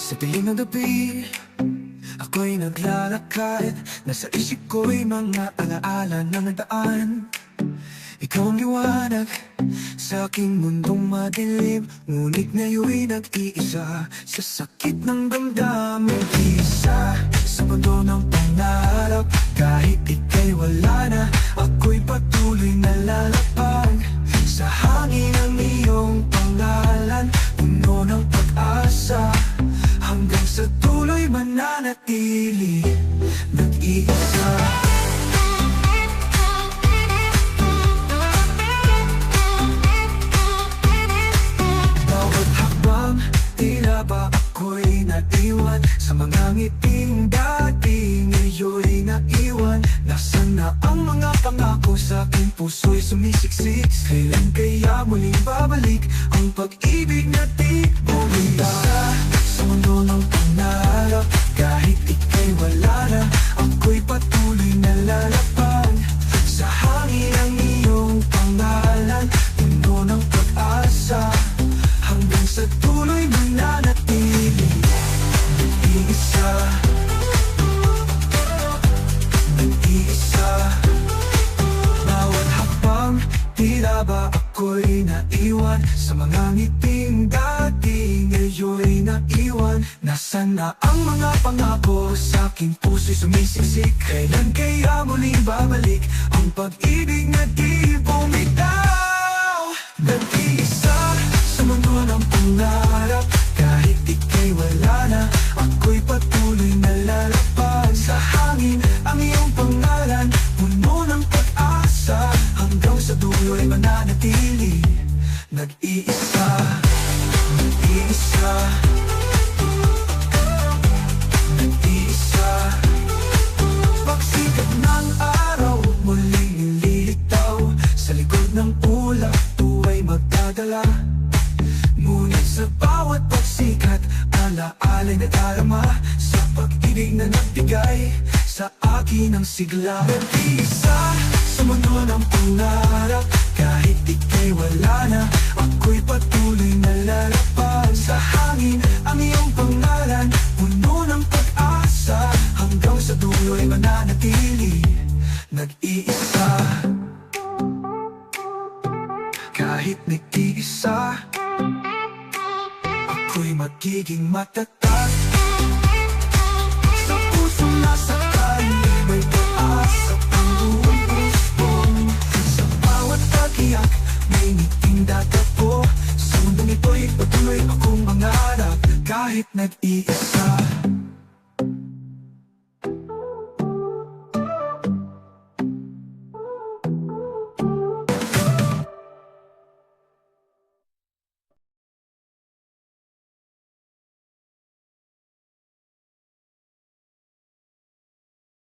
Sa piling ng gabi, ako'y naglalakad. Nasa isip ko'y mga alaala ng daan. Ikaw ang liwanag sa aking mundong madilim, ngunit ngayon'y nag-iisa sa sakit ng damdamin. Isa sa mundo ng pangarap, kahit ika'y wala na, ako'y patuloy na lalapag. Sa hangin ang iyong pangalan, puno ng pag-asa, hanggang sa tuloy mananatili, nag-iisa. Bawat hakbang, tila ba ako'y naiwan sa mga ngiting dati, ngayon'y naiwan. Nasaan na ang mga pangako sa aking puso'y sumisiksik? Kailan kaya muling babalik ang pag-ibig na di bumita? Sa mundo ng pangarap, kahit ika'y wala na, ako'y patuloy na lalapag. Sa hangin ang iyong pangalan, puno ng pag-asa, hanggang sa tuloy mananatili, nag-iisa. Nag-iisa. Bawat hakbang, tila ba ako'y naiwan sa mga ngiting dati, ngayon'y naiwan. Nasaan na ang mga pangako sa aking puso'y sumisiksik? Kailan kaya muling babalik ang pag-ibig na di bumitaw? Nag-iisa sa mundo ng pangarap, kahit ika'y wala na, ako'y patuloy na lalapag. Sa hangin ang iyong pangalan, puno ng pag-asa, hanggang sa dulo'y mananatili, nag-iisa. Nag-iisa. Nag-iisa. Pagsikat ng araw, muling lilitaw sa likod ng ulap, tuwa'y magdadala. Ngunit sa bawat pagsikat, alaala'y nadarama sa pag-ibig na nagbigay sa akin ang sigla. Nag-iisa sa mundo ng pangarap, kahit ika'y wala na, ako'y patuloy na lalapag. Sa hangin ang iyong pangalan, puno ng pag-asa, hanggang sa dulo'y mananatili, nag-iisa. Kahit nag-iisa, ako'y magiging matatag. Sa pusong nasaktan, may pag-asa ang buong puso. Sa bawat tagiyak, may ngiting dadapo. Sa mundong ito'y patuloy akong mangarap, kahit nag-iisa.